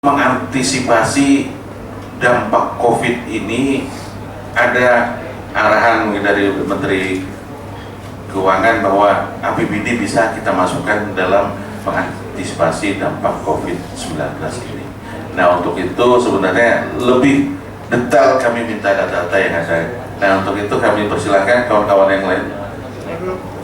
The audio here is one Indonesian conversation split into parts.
mengantisipasi dampak COVID ini ada arahan dari Menteri Keuangan bahwa APBD bisa kita masukkan dalam mengantisipasi dampak COVID-19 ini. Nah, untuk itu sebenarnya lebih detail kami minta data-data yang ada. Nah, untuk itu kami persilahkan kawan-kawan yang lain.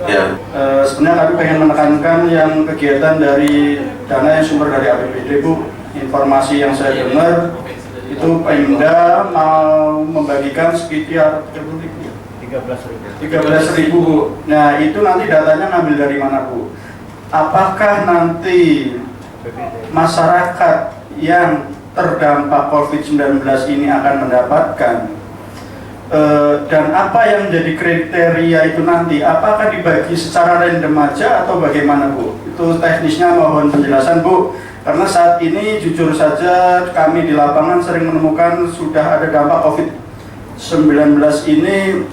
Ya. Sebenarnya kami pengen menekankan yang kegiatan dari dana yang sumber dari APBD, Bu. Informasi yang saya dengar itu Pemda mau membagikan sekitar 13.000, Bu. Nah, itu nanti datanya ngambil dari mana, Bu? Apakah nanti masyarakat yang terdampak COVID-19 ini akan mendapatkan dan apa yang menjadi kriteria itu nanti? Apakah dibagi secara random aja atau bagaimana, Bu? Itu teknisnya mohon penjelasan, Bu. Karena saat ini jujur saja kami di lapangan sering menemukan sudah ada dampak COVID-19 ini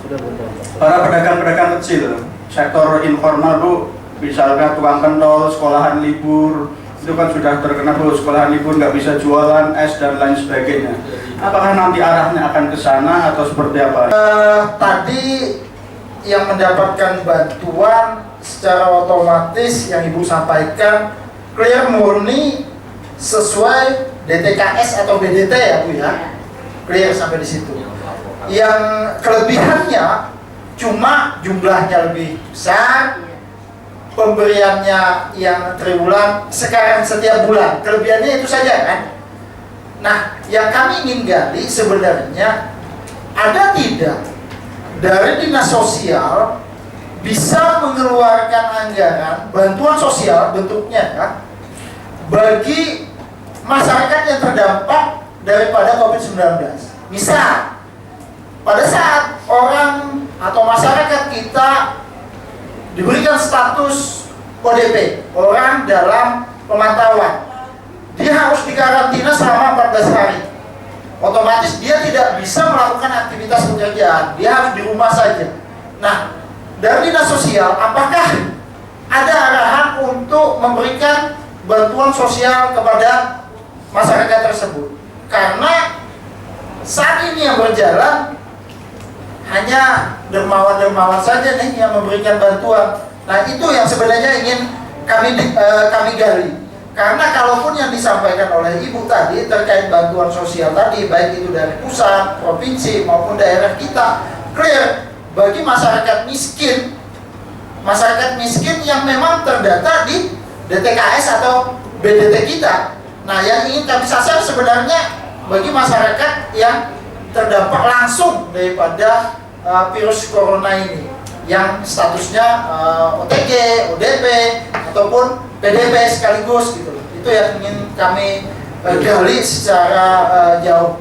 para pedagang-pedagang kecil, sektor informal, Bu, misalkan tukang pentol, sekolahan libur, itu kan sudah terkena, Bu, sekolahan libur nggak bisa jualan es dan lain sebagainya. Apakah nanti arahnya akan ke sana atau seperti apa? Tadi yang mendapatkan bantuan secara otomatis yang Ibu sampaikan clear murni sesuai DTKS atau BDT ya, Bu ya. Clear sampai di situ. Yang kelebihannya cuma jumlahnya lebih besar, pemberiannya yang triwulan sekarang setiap bulan. Kelebihannya itu saja kan. Nah, yang kami ingin gali sebenarnya ada tidak dari Dinas Sosial bisa mengeluarkan anggaran bantuan sosial bentuknya kan, bagi masyarakat yang terdampak daripada COVID-19. Misal, pada saat orang atau masyarakat kita diberikan status ODP, orang dalam pemantauan, dia harus dikarantina selama 14 hari. Otomatis dia tidak bisa melakukan aktivitas pekerjaan, dia harus di rumah saja. Nah, dari Dinas Sosial, apakah ada arahan untuk memberikan bantuan sosial kepada masyarakat tersebut? Karena saat ini yang berjalan hanya dermawan-dermawan saja nih yang memberikan bantuan. Nah, itu yang sebenarnya ingin kami gali. Karena kalaupun yang disampaikan oleh Ibu tadi terkait bantuan sosial tadi, baik itu dari pusat, provinsi maupun daerah kita, clear bagi masyarakat miskin yang memang terdata di DTKS atau BDT kita. Nah, yang ingin kami sasar sebenarnya bagi masyarakat yang terdampak langsung daripada virus corona ini, yang statusnya OTG, ODP ataupun PDP sekaligus gitu. Itu yang ingin kami gali secara jauh.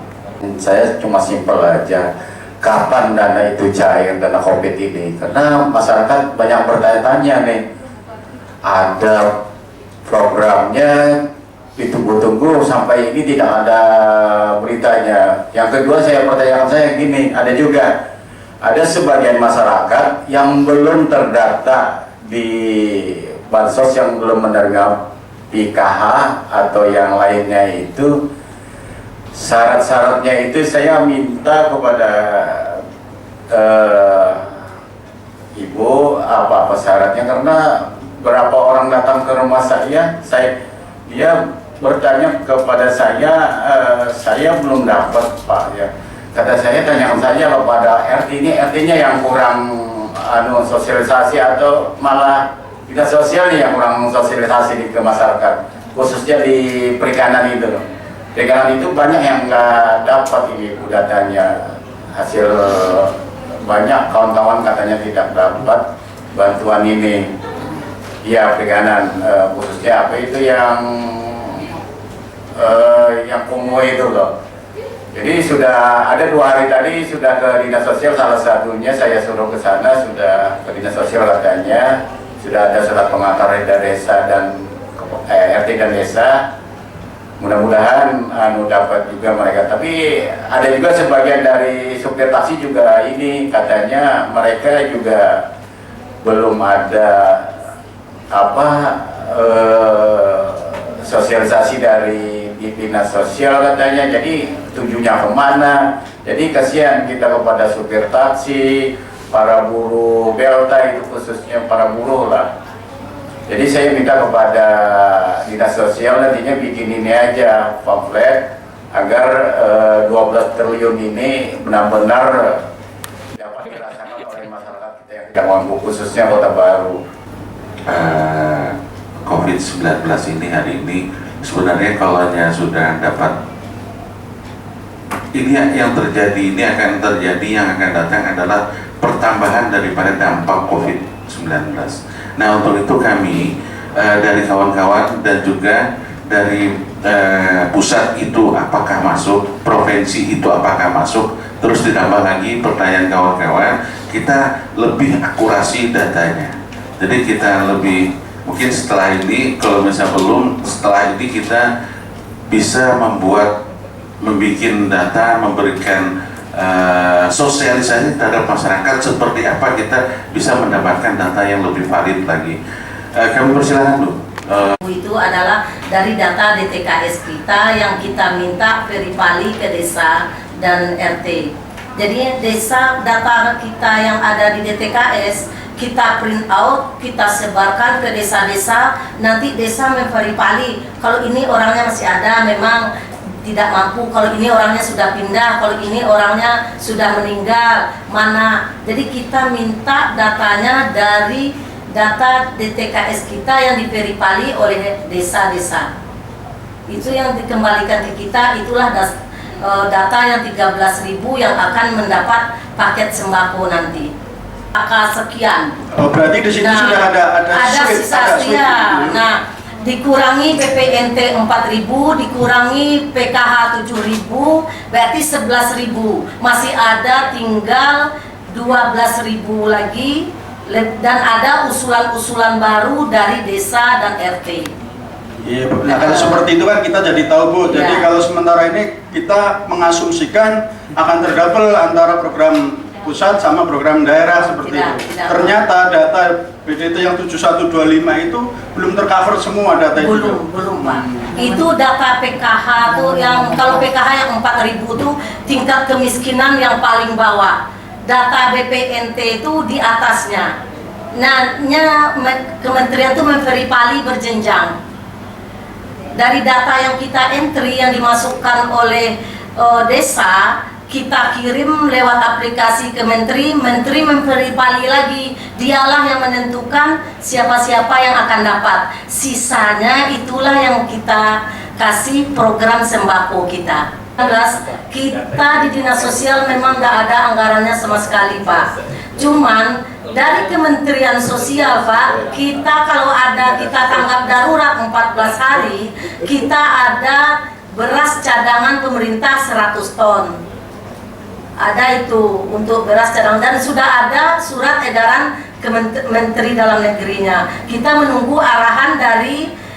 Saya cuma simpel aja, kapan dana itu cair, dana COVID ini? Karena masyarakat banyak bertanya-tanya nih, ada programnya ditunggu-tunggu sampai ini tidak ada beritanya. Yang kedua, pertanyaan saya gini, ada sebagian masyarakat yang belum terdata di bansos, yang belum menerima PKH atau yang lainnya itu. Syarat-syaratnya itu saya minta kepada Ibu apa syaratnya, karena berapa orang datang ke rumah dia bertanya kepada saya belum dapat, Pak ya. Kata saya, tanyakan saja kepada RT-nya yang kurang sosialisasi, atau malah dinas sosialnya yang kurang sosialisasi ke masyarakat, khususnya di perikanan itu. Perikanan itu banyak yang nggak dapat ini datanya, hasil banyak kawan-kawan katanya tidak dapat bantuan ini. Ya, perikanan khususnya apa itu yang kumuh itu loh. Jadi sudah ada 2 hari tadi sudah ke dinas sosial, salah satunya saya suruh ke sana, sudah ke dinas sosial katanya sudah ada surat pengantar dari desa dan RT dan desa. Mudah-mudahan dapat juga mereka. Tapi ada juga sebagian dari supir taksi juga ini katanya mereka juga belum ada sosialisasi dari di dinas sosial katanya, jadi tujuannya kemana? Jadi kasihan kita kepada supir taksi, para buruh Delta, itu khususnya para buruh lah. Jadi saya minta kepada dinas sosial nantinya bikin ini aja pamflet agar 12 triliun ini benar-benar dapat dirasakan oleh masyarakat kita yang tidak mampu, khususnya Kota Baru. COVID-19 ini hari ini sebenarnya kalau sudah dapat ini yang terjadi, ini akan terjadi, yang akan datang adalah pertambahan daripada dampak COVID-19. Nah, untuk itu kami dari kawan-kawan dan juga dari pusat itu apakah masuk, provinsi itu apakah masuk, terus ditambah lagi pertanyaan kawan-kawan, kita lebih akurasi datanya. Jadi kita lebih, mungkin setelah ini, kalau misalnya belum, setelah ini kita bisa membuat data, memberikan sosialisasi terhadap masyarakat seperti apa kita bisa mendapatkan data yang lebih valid lagi. Kami persilahkan dulu. Itu adalah dari data DTKS kita yang kita minta verifali ke desa dan RT. Jadi data kita yang ada di DTKS kita print out, kita sebarkan ke desa-desa, nanti desa memverifali kalau ini orangnya masih ada, memang tidak mampu, kalau ini orangnya sudah pindah, kalau ini orangnya sudah meninggal, mana. Jadi kita minta datanya dari data DTKS kita yang diverifali oleh desa-desa. Itu yang dikembalikan ke kita, itulah data yang 13.000 yang akan mendapat paket sembako nanti. Angka sekian. Oh, berarti di sini sudah ada sisa ya. Nah, dikurangi PPNT 4.000, dikurangi PKH 7.000, berarti 11.000. Masih ada tinggal 12.000 lagi, dan ada usulan-usulan baru dari desa dan RT. Iya, nah kalau seperti itu kan kita jadi tahu, Bu. Jadi kalau sementara ini kita mengasumsikan akan terdouble antara program pusat sama program daerah seperti itu. Ternyata data BDT yang 7125 itu belum tercover semua data itu. Belum Pak. Itu data PKH tuh yang, kalau PKH yang 4.000 tuh tingkat kemiskinan yang paling bawah. Data BPNT itu di atasnya. Nah, kementerian tuh memverifali berjenjang. Dari data yang kita entry yang dimasukkan oleh desa, kita kirim lewat aplikasi ke menteri memverifali lagi, dialah yang menentukan siapa-siapa yang akan dapat. Sisanya itulah yang kita kasih program sembako kita. Kita di dinas sosial memang nggak ada anggarannya sama sekali, Pak. Cuman dari Kementerian Sosial, Pak, kita kalau ada, kita tanggap darurat 14 hari, kita ada beras cadangan pemerintah 100 ton. Ada itu untuk beras cadangan, dan sudah ada surat edaran Menteri Dalam Negerinya. Kita menunggu arahan dari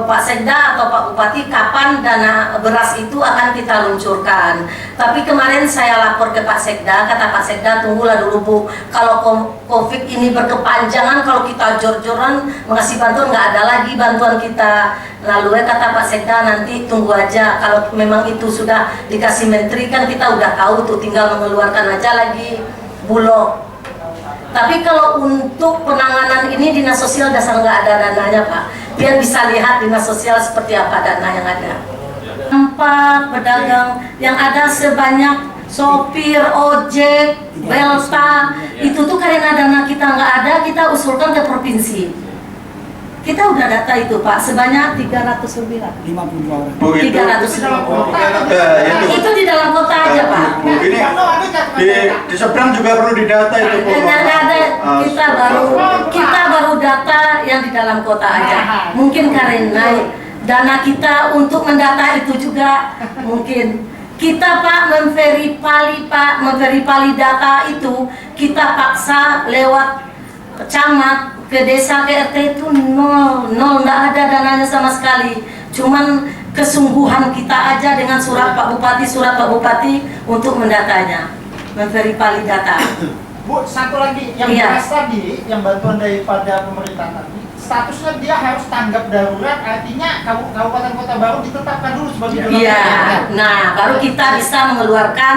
Pak Sekda atau Pak Bupati kapan dana beras itu akan kita luncurkan. Tapi kemarin saya lapor ke Pak Sekda, kata Pak Sekda, tunggulah dulu Bu, kalau COVID ini berkepanjangan, kalau kita jor-joran mengasih bantuan, nggak ada lagi bantuan kita. Lalu kata Pak Sekda, nanti tunggu aja, kalau memang itu sudah dikasih menteri kan kita udah tahu tuh, tinggal mengeluarkan aja lagi bulog. Tapi kalau untuk penanganan ini dinas sosial dasar nggak ada dananya, Pak. Biar bisa lihat dinas sosial seperti apa dana yang ada. Tempat pedagang yang ada sebanyak sopir, ojek, Delta, itu tuh karena dana kita nggak ada, kita usulkan ke provinsi. Kita udah data itu, Pak, sebanyak 300 lebih lah. 52 orang. 300 itu di dalam kota aja, Pak. Ini di seberang juga perlu didata itu, Bu. Ada, kita baru data yang di dalam kota aja. Mungkin karena dana kita untuk mendata itu juga mungkin. Kita, Pak, memverifali data itu, kita paksa lewat camat ke desa, ke RT itu nol, nggak ada dananya sama sekali. Cuman kesungguhan kita aja dengan surat Pak Bupati untuk mendatanya, memverifali data. Bu, satu lagi yang Iya. beras tadi, yang bantuan daripada pemerintah tadi statusnya dia harus tanggap darurat, artinya kabupaten kota baru ditetapkan dulu sebagai zona Iya, merah. nah baru kita bisa mengeluarkan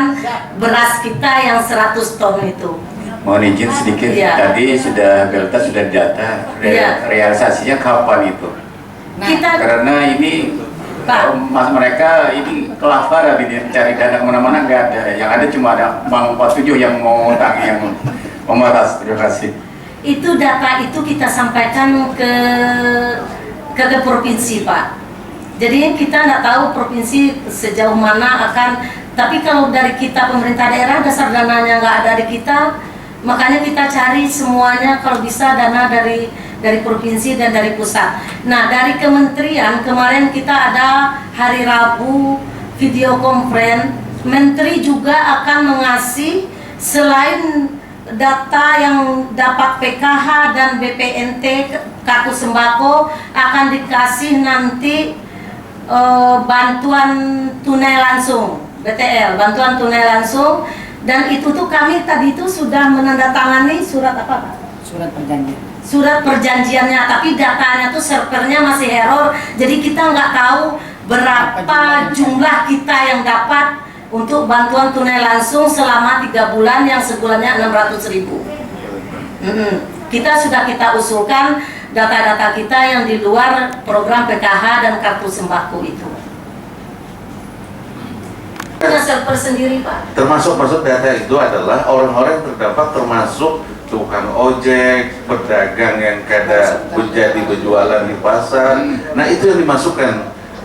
beras kita yang 100 ton itu. Mohon izin sedikit, Iya. tadi Belta sudah data Iya. realisasinya kapan itu? Nah, Kita Karena ini Pak. mas mereka ini kelaparan ini cari dana kemana-mana nggak ada, yang ada cuma ada Bang 47 yang mau utang yang memeras. Terima kasih. itu data itu kita sampaikan ke provinsi, Pak. Jadi kita nggak tahu provinsi sejauh mana akan, tapi kalau dari kita pemerintah daerah dasar dananya nggak ada di kita, makanya kita cari semuanya kalau bisa dana dari provinsi dan dari pusat. Nah, dari kementerian kemarin kita ada hari Rabu video conference, menteri juga akan mengasih selain data yang dapat PKH dan BPNT kartu sembako, akan dikasih nanti bantuan tunai langsung, BTL, bantuan tunai langsung. Dan itu tuh kami tadi itu sudah menandatangani surat apa, Pak? Surat perjanjiannya, tapi datanya tuh servernya masih error, jadi kita nggak tahu berapa jumlah kita yang dapat untuk bantuan tunai langsung selama 3 bulan yang sebulannya 600.000. Kita sudah usulkan data-data kita yang di luar program PKH dan kartu sembako itu. Punya server sendiri, Pak. Termasuk data itu adalah orang-orang yang terdampak, termasuk tukang ojek, pedagang yang kada menjadi berjualan di pasar. Nah, itu yang dimasukkan.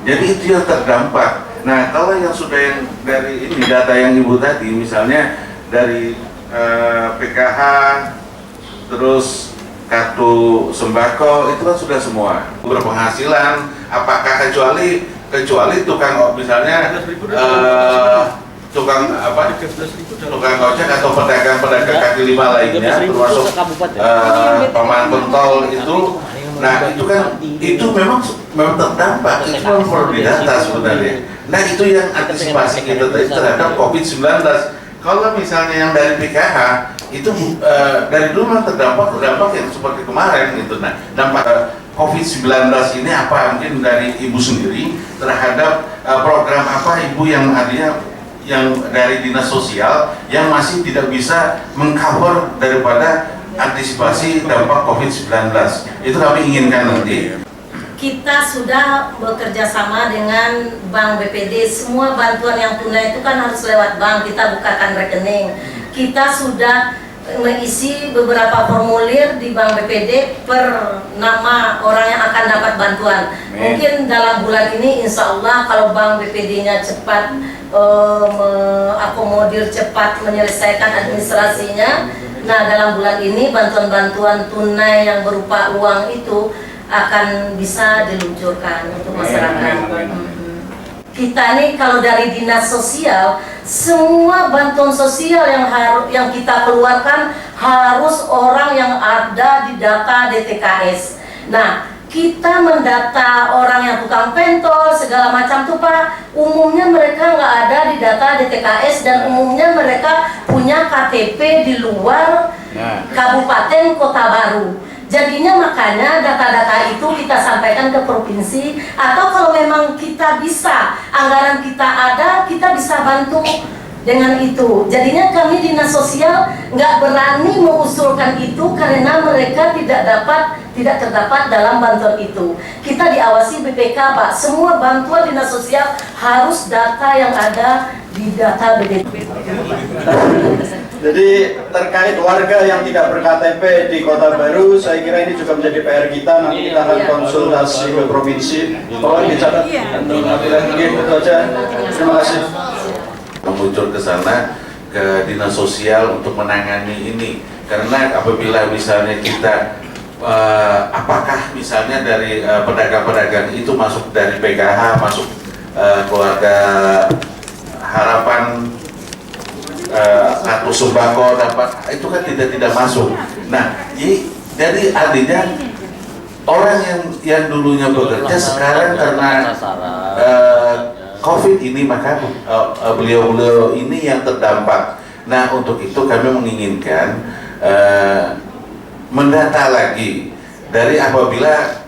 Jadi itu yang terdampak. Nah, kalau yang sudah yang dari ini data yang Ibu tadi, misalnya dari PKH, terus kartu sembako, itu kan sudah semua berpenghasilan. Apakah kecuali tukang misalnya tukang ojek atau pedagang kaki lima lainnya, termasuk paman pentol itu. Nah, itu kan memang terdampak, itu memang perlu didata sebenarnya. Nah, itu yang antisipasi kita tadi terhadap COVID-19. Kalau misalnya yang dari PKH itu dari dulu memang terdampak yang seperti kemarin gitu. Nah, dampak COVID-19 ini apa, mungkin dari Ibu sendiri terhadap program apa Ibu yang adanya yang dari dinas sosial yang masih tidak bisa mengcover daripada antisipasi dampak COVID-19. Itu kami inginkan nanti. Kita sudah bekerja sama dengan Bank BPD. Semua bantuan yang tunai itu kan harus lewat bank, kita bukakan rekening. Kita sudah mengisi beberapa formulir di Bank BPD per nama orang yang akan dapat bantuan. Mungkin dalam bulan ini insya Allah kalau Bank BPD-nya cepat mengakomodir, cepat menyelesaikan administrasinya. Nah, dalam bulan ini bantuan-bantuan tunai yang berupa uang itu akan bisa diluncurkan untuk masyarakat. Kita nih kalau dari dinas sosial, semua bantuan sosial yang kita keluarkan harus orang yang ada di data DTKS. Nah, kita mendata orang yang tukang pentol segala macam tuh Pak, umumnya mereka nggak ada di data DTKS dan umumnya mereka punya KTP di luar Kabupaten Kota Baru. Jadinya makanya data-data itu kita sampaikan ke provinsi, atau kalau memang kita bisa, anggaran kita ada, kita bisa bantu dengan itu. Jadinya kami dinas sosial nggak berani mengusulkan itu karena mereka tidak terdapat dalam bantuan itu. Kita diawasi BPK Pak, semua bantuan dinas sosial harus data yang ada di data BPK. Jadi terkait warga yang tidak ber-KTP di Kota Baru, saya kira ini juga menjadi PR kita. Nanti kita akan konsultasi ke provinsi. Tolong dicatat. Nanti itu aja. Terima kasih. Memuncul ke sana ke dinas sosial untuk menangani ini. Karena apabila misalnya kita apakah misalnya dari pedagang-pedagang itu masuk dari PKH, masuk keluarga harapan kartu sembako dapat, itu kan tidak masuk. Nah, jadi artinya orang yang dulunya bekerja sekarang karena COVID ini, maka beliau-beliau ini yang terdampak. Nah, untuk itu kami menginginkan mendata lagi dari apabila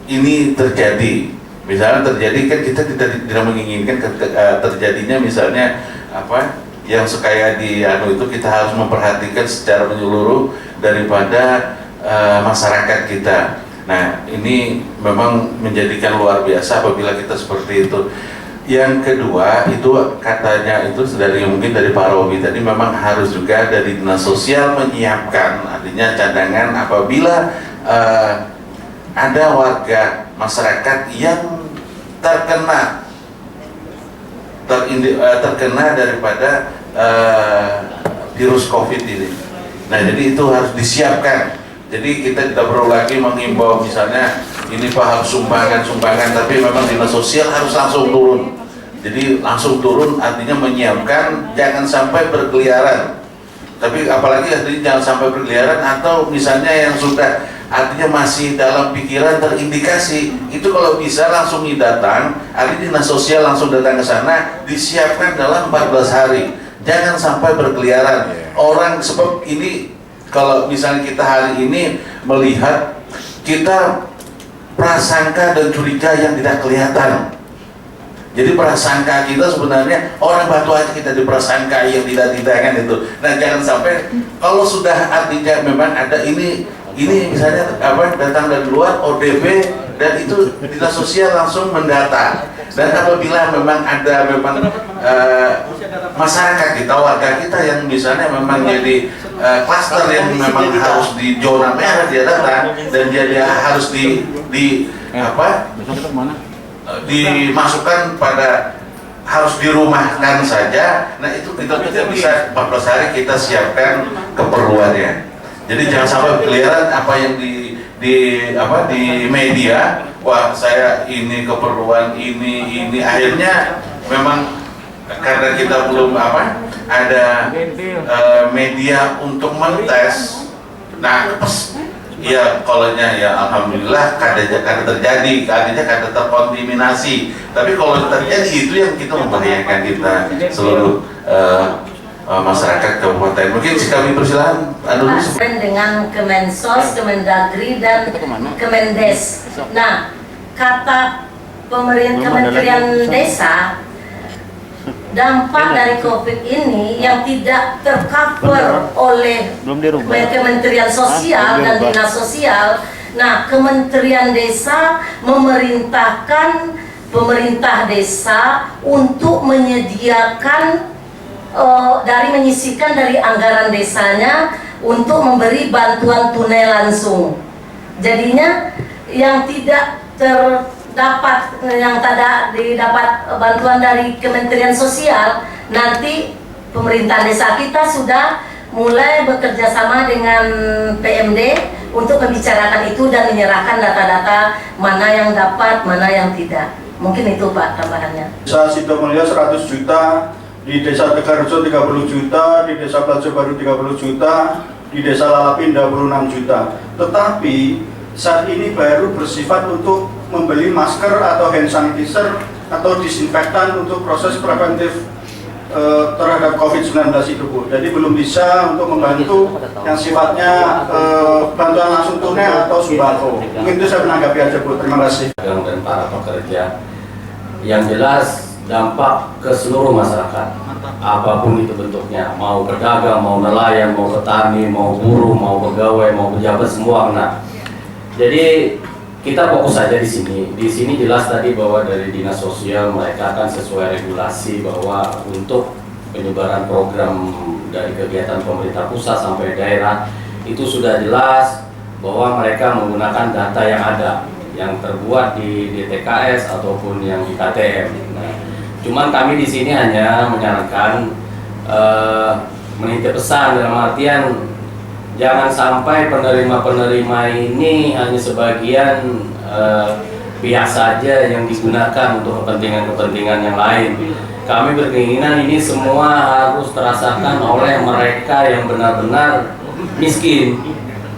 ini terjadi, misalnya terjadi kan kita tidak menginginkan terjadinya misalnya apa yang sekaya di itu kita harus memperhatikan secara menyeluruh daripada masyarakat kita. Nah, ini memang menjadikan luar biasa apabila kita seperti itu. Yang kedua itu katanya itu mungkin dari Pak Robi tadi, memang harus juga dari dinas sosial menyiapkan artinya cadangan apabila ada warga masyarakat yang terkena daripada virus COVID ini. Nah, jadi itu harus disiapkan. Jadi kita tidak perlu lagi mengimbau misalnya ini Pak harus sumbangan, tapi memang dinas sosial harus langsung turun. Jadi langsung turun artinya menyiapkan, jangan sampai berkeliaran. Tapi apalagi artinya jangan sampai berkeliaran, atau misalnya yang sudah artinya masih dalam pikiran terindikasi, itu kalau bisa langsung datang, artinya dinas sosial langsung datang ke sana, disiapkan dalam 14 hari. Jangan sampai berkeliaran. Orang sebab ini kalau misalnya kita hari ini melihat kita prasangka dan curiga yang tidak kelihatan. Jadi prasangka kita sebenarnya orang Batu aja kita diprasangka yang tidak kan itu. Nah, jangan sampai kalau sudah artinya memang ada ini misalnya apa datang dari luar ODP dan itu dinas sosial langsung mendata. Dan apabila memang ada masyarakat kita, warga kita yang misalnya memang jadi klaster yang memang harus di zona merah dia datang dan dia harus dimasukkan pada harus dirumahkan saja. Nah, itu kita bisa 14 hari kita siapkan keperluannya. Jadi jangan sampai kelihatan apa yang di media, wah saya ini keperluan ini akhirnya memang karena kita belum ada media untuk mentes. Nah, ya kalaunya ya alhamdulillah kada terjadi, artinya kada terkontaminasi. Tapi kalau terjadi itu yang kita membahayakan kita seluruh masyarakat kabupaten. Mungkin kami persilakan dengan Kemensos, Kemendagri dan Kemendes. Nah, kata Kementerian Desa, dampak dari COVID ini yang tidak tercover oleh Kementerian Sosial dan Dinas Sosial. Nah, Kementerian Desa memerintahkan pemerintah desa untuk menyediakan menyisihkan dari anggaran desanya untuk memberi bantuan tunai langsung. Jadinya yang tidak didapat bantuan dari Kementerian Sosial, nanti pemerintah desa kita sudah mulai bekerja sama dengan PMD untuk membicarakan itu dan menyerahkan data-data mana yang dapat, mana yang tidak. Mungkin itu Pak tambahannya. Desa Sidomulyo 100 juta, di Desa Tegarrejo 30 juta, di Desa Plajo Baru 30 juta, di Desa Lalapin 26 juta. Tetapi saat ini baru bersifat untuk membeli masker atau hand sanitizer atau disinfektan untuk proses preventif terhadap COVID-19 itu, Bu. Jadi belum bisa untuk membantu yang sifatnya bantuan langsung tunai atau sembako. Mungkin itu saya menanggapi aja, Bu. Terima kasih. Dan para pekerja, yang jelas dampak ke seluruh masyarakat, apapun itu bentuknya, mau pedagang, mau nelayan, mau petani, mau buruh, mau pegawai, mau pejabat, semua kena. Jadi kita fokus saja di sini. Di sini jelas tadi bahwa dari dinas sosial mereka akan sesuai regulasi bahwa untuk penyebaran program dari kegiatan pemerintah pusat sampai daerah itu sudah jelas bahwa mereka menggunakan data yang ada, yang terbuat di DTKS ataupun yang di KTM. Nah, cuman kami di sini hanya menyarankan menitip pesan dalam artian jangan sampai penerima-penerima ini hanya sebagian pihak saja yang digunakan untuk kepentingan-kepentingan yang lain. Kami berkeinginan ini semua harus terasakan oleh mereka yang benar-benar miskin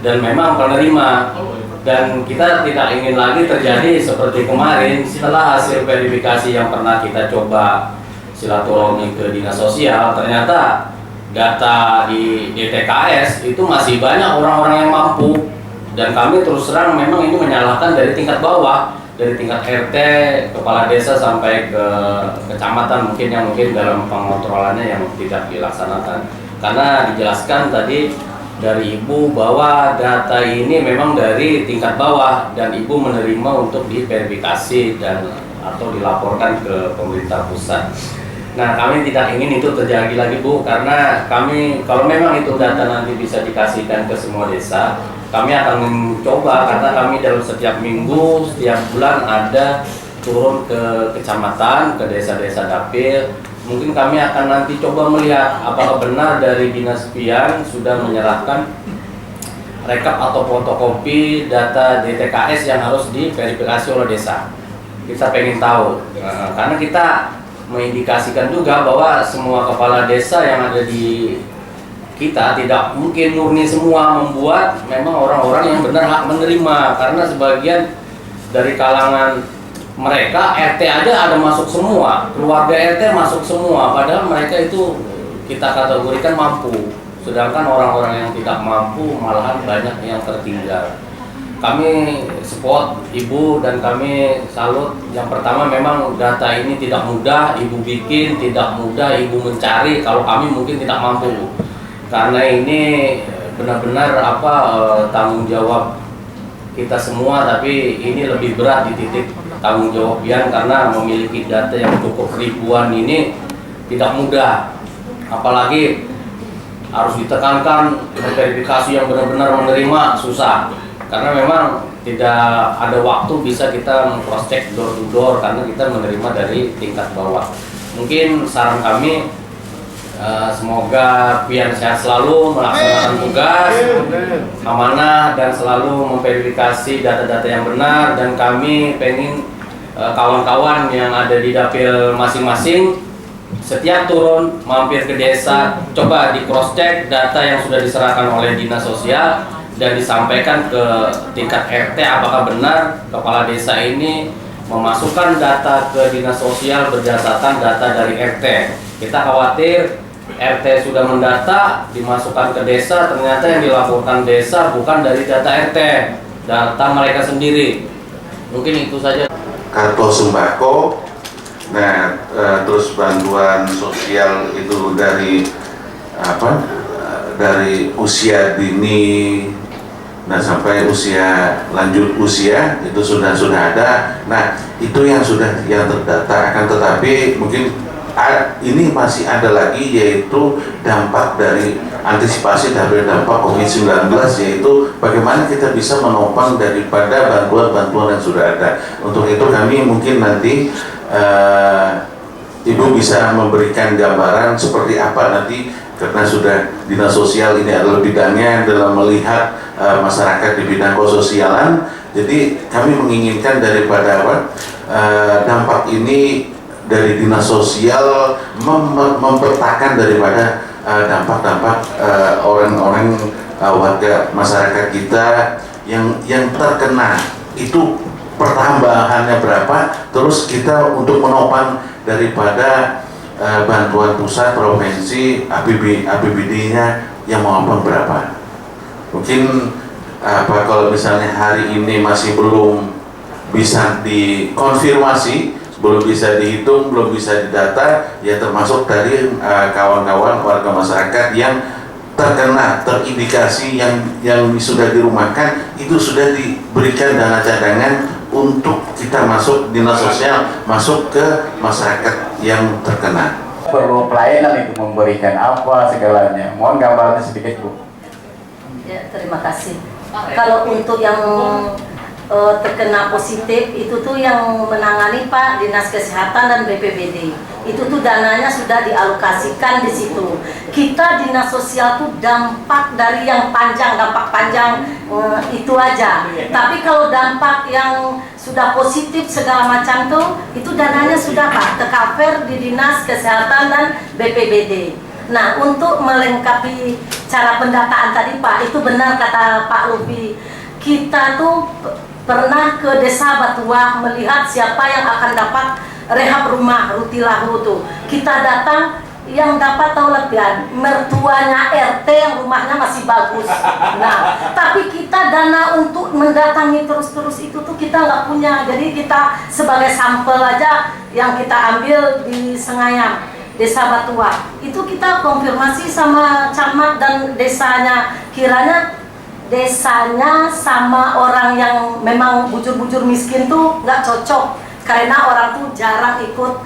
dan memang penerima. Dan kita tidak ingin lagi terjadi seperti kemarin setelah hasil verifikasi yang pernah kita coba silaturahmi ke dinas sosial, ternyata data di DTKS itu masih banyak orang-orang yang mampu Dan kami terus terang memang ini menyalahkan dari tingkat bawah, dari tingkat RT, kepala desa sampai ke kecamatan yang mungkin dalam pengontrolannya yang tidak dilaksanakan. Karena dijelaskan tadi dari Ibu bahwa data ini memang dari tingkat bawah dan Ibu menerima untuk diverifikasi dan atau dilaporkan ke pemerintah pusat. Nah, kami tidak ingin itu terjadi lagi, Bu, karena kami kalau memang itu data nanti bisa dikasihkan ke semua desa, kami akan mencoba karena kami dalam setiap minggu, setiap bulan ada turun ke kecamatan, ke desa-desa dapil. Mungkin kami akan nanti coba melihat apakah benar dari Dinas Pian sudah menyerahkan rekap atau fotokopi data DTKS yang harus diverifikasi oleh desa. Kita pengen tahu, karena kita mengindikasikan juga bahwa semua kepala desa yang ada di kita tidak mungkin murni semua membuat memang orang-orang yang benar hak menerima, karena sebagian dari kalangan mereka RT aja ada masuk semua, keluarga RT masuk semua, padahal mereka itu kita kategorikan mampu, sedangkan orang-orang yang tidak mampu malahan banyak yang tertinggal. Kami support Ibu dan kami salut. Yang pertama memang data ini tidak mudah Ibu bikin, tidak mudah Ibu mencari kalau kami mungkin tidak mampu. Karena ini benar-benar tanggung jawab kita semua, tapi ini lebih berat di titik tanggung jawab Pian karena memiliki data yang cukup ribuan ini tidak mudah, apalagi harus ditekankan verifikasi yang benar-benar menerima susah, karena memang tidak ada waktu bisa kita cross check door to door karena kita menerima dari tingkat bawah. Mungkin saran kami semoga Pian sehat selalu melaksanakan tugas amanah dan selalu memverifikasi data-data yang benar, dan kami pengen kawan-kawan yang ada di dapil masing-masing setiap turun mampir ke desa coba di cross check data yang sudah diserahkan oleh dinas sosial dan disampaikan ke tingkat RT apakah benar kepala desa ini memasukkan data ke dinas sosial berdasarkan data dari RT. Kita khawatir RT sudah mendata dimasukkan ke desa, ternyata yang dilaporkan desa bukan dari data RT, data mereka sendiri. Mungkin itu saja. Kartu sembako, nah terus bantuan sosial itu dari dari usia dini, nah sampai usia lanjut usia itu sudah ada. Nah itu yang sudah terdata, akan tetapi mungkin ini masih ada lagi, yaitu dampak dari antisipasi dari dampak COVID-19, yaitu bagaimana kita bisa menopang daripada bantuan-bantuan yang sudah ada. Untuk itu kami mungkin nanti Ibu bisa memberikan gambaran seperti apa nanti, karena sudah dinas sosial ini adalah bidangnya dalam melihat masyarakat di bidang kesosialan. Jadi kami menginginkan daripada dampak ini dari dinas sosial mempertahankan daripada dampak-dampak orang-orang warga masyarakat kita yang terkena itu pertambahannya berapa, terus kita untuk menopang daripada bantuan pusat, provinsi, APBD-nya yang menopang berapa. Mungkin kalau misalnya hari ini masih belum bisa dikonfirmasi, belum bisa dihitung, belum bisa didata, ya termasuk dari kawan-kawan warga masyarakat yang terkena, terindikasi yang sudah dirumahkan, itu sudah diberikan dana cadangan untuk kita masuk dinas sosial, masuk ke masyarakat yang terkena. Perlu pelayanan itu memberikan apa segalanya. Mohon gambarnya sedikit, Bu. Ya, terima kasih. Kalau untuk yang terkena positif itu tuh yang menangani Pak Dinas Kesehatan dan BPBD. Itu tuh dananya sudah dialokasikan di situ. Kita dinas sosial tuh dampak dari yang panjang, dampak panjang itu aja. Tapi kalau dampak yang sudah positif segala macam tuh itu dananya sudah Pak tercover di Dinas Kesehatan dan BPBD. Nah, untuk melengkapi cara pendataan tadi Pak, itu benar kata Pak Lupi. Kita tuh pernah ke desa Batuah melihat siapa yang akan dapat rehab rumah Rutilahu tuh. Kita datang yang dapat tahu lebihan mertuanya RT yang rumahnya masih bagus. Nah, tapi kita dana untuk mendatangi terus-terus itu tuh kita nggak punya. Jadi kita sebagai sampel aja yang kita ambil di Sengayam, Desa Batua. Itu kita konfirmasi sama camat dan desanya, kiranya desanya sama orang yang memang bujur-bujur miskin tuh nggak cocok karena orang tuh jarang ikut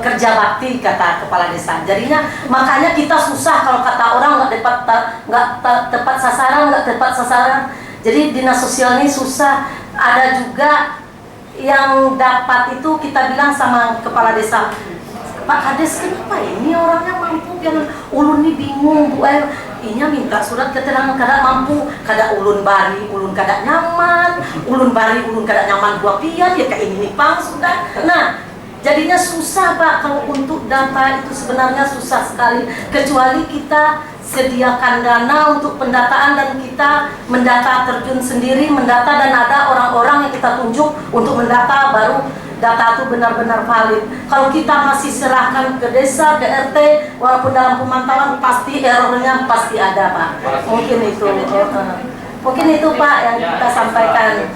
kerja bakti, kata kepala desa. Jadinya makanya kita susah kalau kata orang nggak tepat sasaran. Jadi dinas sosial ini susah. Ada juga yang dapat itu kita bilang sama kepala desa, Pak Kades, kenapa ini orangnya mampu, yang ulun ini bingung Bu, inya minta surat keterangan kada mampu, kada ulun bari, ulun kada nyaman, ulun bari, ulun kada nyaman buah pian, ya kayak ini pang sudah. Nah, jadinya susah Pak, kalau untuk data itu sebenarnya susah sekali, kecuali kita sediakan dana untuk pendataan dan kita mendata terjun sendiri, mendata dan ada orang-orang yang kita tunjuk untuk mendata, baru data itu benar-benar valid. Kalau kita masih serahkan ke desa, ke RT, walaupun dalam pemantauan pasti errornya pasti ada Pak. Mungkin itu Pak yang kita sampaikan.